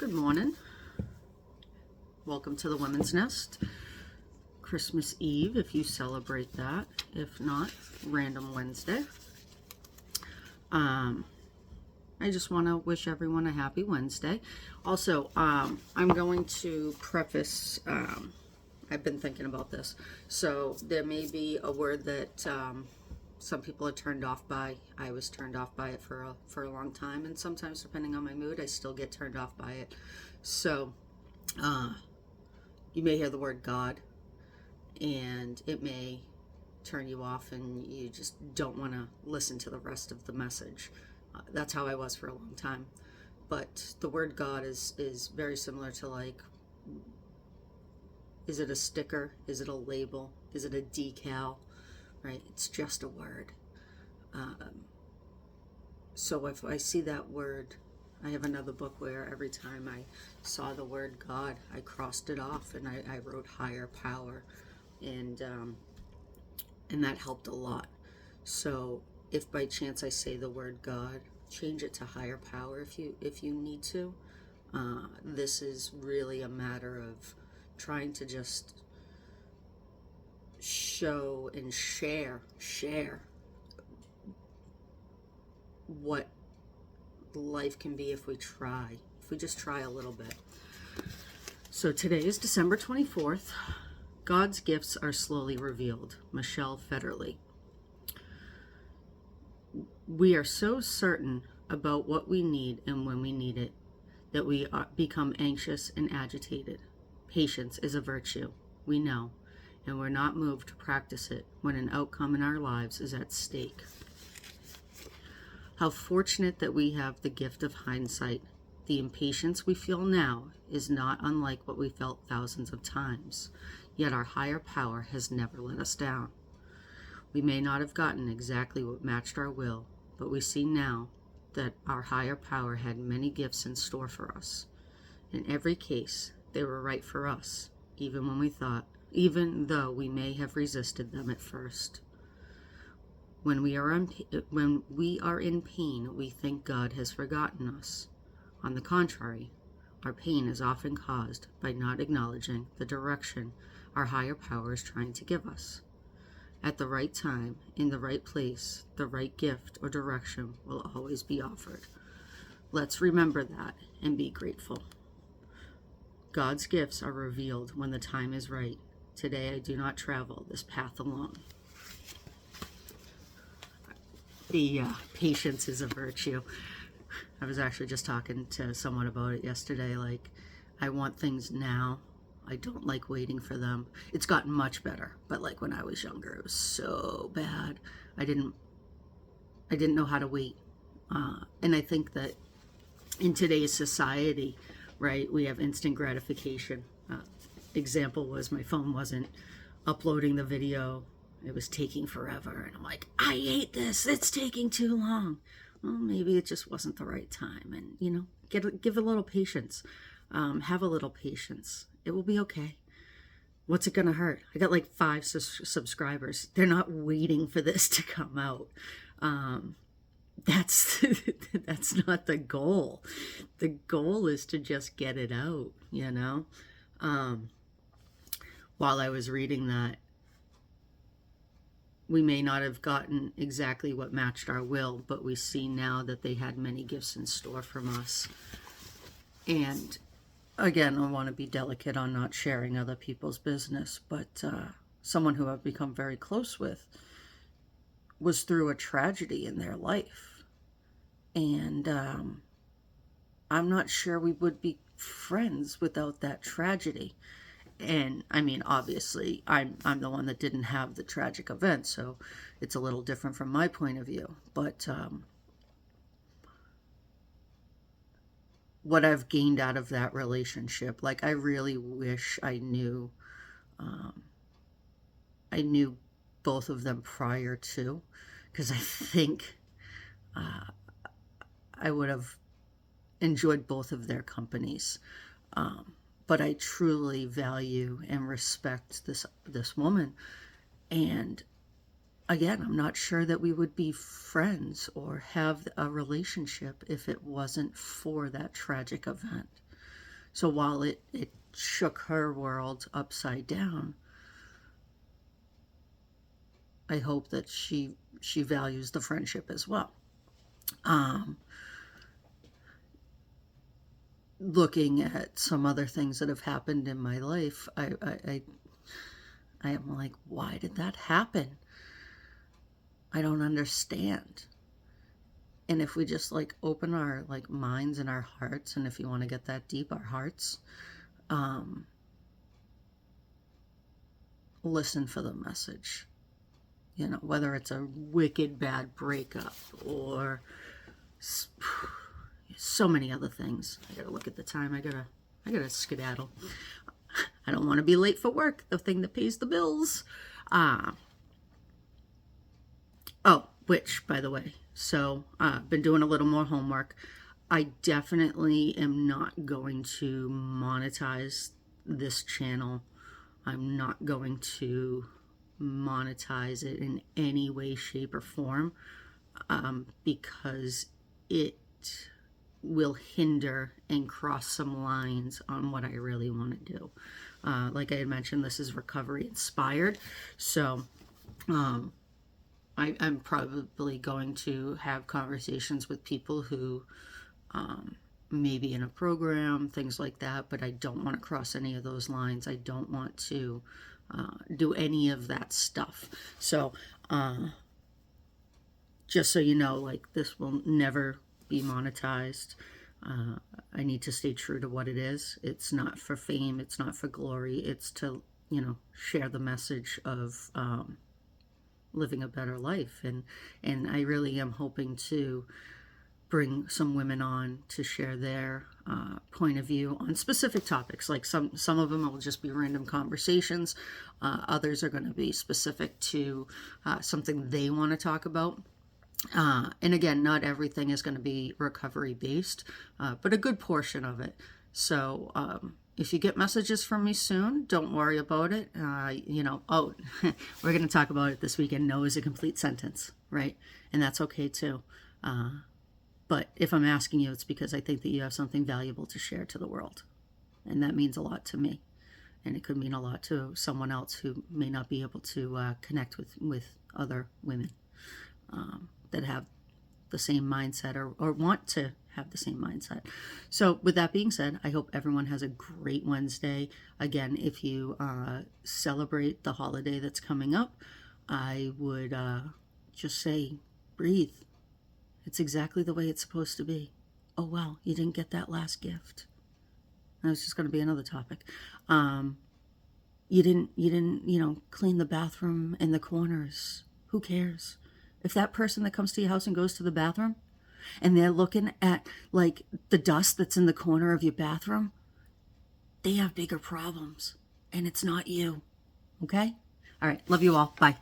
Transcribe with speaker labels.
Speaker 1: Good morning. Welcome to the Women's Nest. Christmas Eve, if you celebrate that. If not, Random Wednesday. I just want to wish everyone a happy Wednesday. Also, I'm going to preface, I've been thinking about this. So there may be a word that some people are turned off by. I was turned off by it for a long time, and sometimes, depending on my mood, I still get turned off by it. So you may hear the word God, and it may turn you off, and you just don't want to listen to the rest of the message. That's how I was for a long time. But the word God is very similar to, like, is it a sticker? Is it a label? Is it a decal? Right? It's just a word. So if I see that word, I have another book where every time I saw the word God, I crossed it off and I wrote higher power, and that helped a lot. So if by chance I say the word God, change it to higher power if you need to. This is really a matter of trying to just show and share what life can be if we just try a little bit. So today is December 24th. God's gifts are slowly revealed. Michelle Federley. We are so certain about what we need and when we need it that we become anxious and agitated. Patience is a virtue, we know, and we're not moved to practice it when an outcome in our lives is at stake. How fortunate that we have the gift of hindsight. The impatience we feel now is not unlike what we felt thousands of times, yet our higher power has never let us down. We may not have gotten exactly what matched our will, but we see now that our higher power had many gifts in store for us. In every case, they were right for us, even though we may have resisted them at first. When we are in pain, we think God has forgotten us. On the contrary, our pain is often caused by not acknowledging the direction our higher power is trying to give us. At the right time, in the right place, the right gift or direction will always be offered. Let's remember that and be grateful. God's gifts are revealed when the time is right. Today I do not travel this path alone. The patience is a virtue. I was actually just talking to someone about it yesterday. Like, I want things now. I don't like waiting for them. It's gotten much better, but like when I was younger, it was so bad. I didn't know how to wait. And I think that in today's society, right, we have instant gratification. Example was my phone wasn't uploading the video. It was taking forever. And I'm like, I hate this. It's taking too long. Well, maybe it just wasn't the right time. And, give a little patience. Have a little patience. It will be okay. What's it going to hurt? I got like 5 subscribers. They're not waiting for this to come out. That's not the goal. The goal is to just get it out, While I was reading that, we may not have gotten exactly what matched our will, but we see now that they had many gifts in store from us. And again, I want to be delicate on not sharing other people's business, but someone who I've become very close with was through a tragedy in their life. And I'm not sure we would be friends without that tragedy. And I mean, obviously, I'm the one that didn't have the tragic event, so it's a little different from my point of view. But what I've gained out of that relationship, like, I really wish I knew both of them prior to, because I think I would have enjoyed both of their companies. But I truly value and respect this woman. And again, I'm not sure that we would be friends or have a relationship if it wasn't for that tragic event. So while it shook her world upside down, I hope that she values the friendship as well. Looking at some other things that have happened in my life, I am like, why did that happen? I don't understand. And if we just like open our like minds and our hearts, and if you want to get that deep, our hearts, listen for the message. You know, whether it's a wicked bad breakup or so many other things. I gotta look at the time. I gotta skedaddle. I don't want to be late for work, the thing that pays the bills. Oh, which, by the way, so been doing a little more homework. I definitely am not going to monetize this channel. I'm not going to monetize it in any way, shape, or form, because it will hinder and cross some lines on what I really want to do. Like I had mentioned, this is recovery inspired, so I'm probably going to have conversations with people who maybe in a program, things like that, but I don't want to cross any of those lines. I don't want to do any of that stuff. So just so you know, like, this will never be monetized. I need to stay true to what it is. It's not for fame. It's not for glory. It's to, you know, share the message of living a better life. And I really am hoping to bring some women on to share their point of view on specific topics. Like some of them will just be random conversations. Others are going to be specific to something they want to talk about. And again, not everything is going to be recovery based, but a good portion of it. So if you get messages from me soon, don't worry about it. You know, oh, we're going to talk about it this weekend. No is a complete sentence, right? And that's okay too. But if I'm asking you, it's because I think that you have something valuable to share to the world. And that means a lot to me. And it could mean a lot to someone else who may not be able to connect with other women that have the same mindset or want to have the same mindset. So with that being said, I hope everyone has a great Wednesday. Again, if you celebrate the holiday that's coming up, I would just say, breathe. It's exactly the way it's supposed to be. Oh, well, you didn't get that last gift. That was just going to be another topic. You didn't, you know, clean the bathroom in the corners. Who cares? If that person that comes to your house and goes to the bathroom and they're looking at like the dust that's in the corner of your bathroom, they have bigger problems and it's not you. Okay? All right. Love you all. Bye.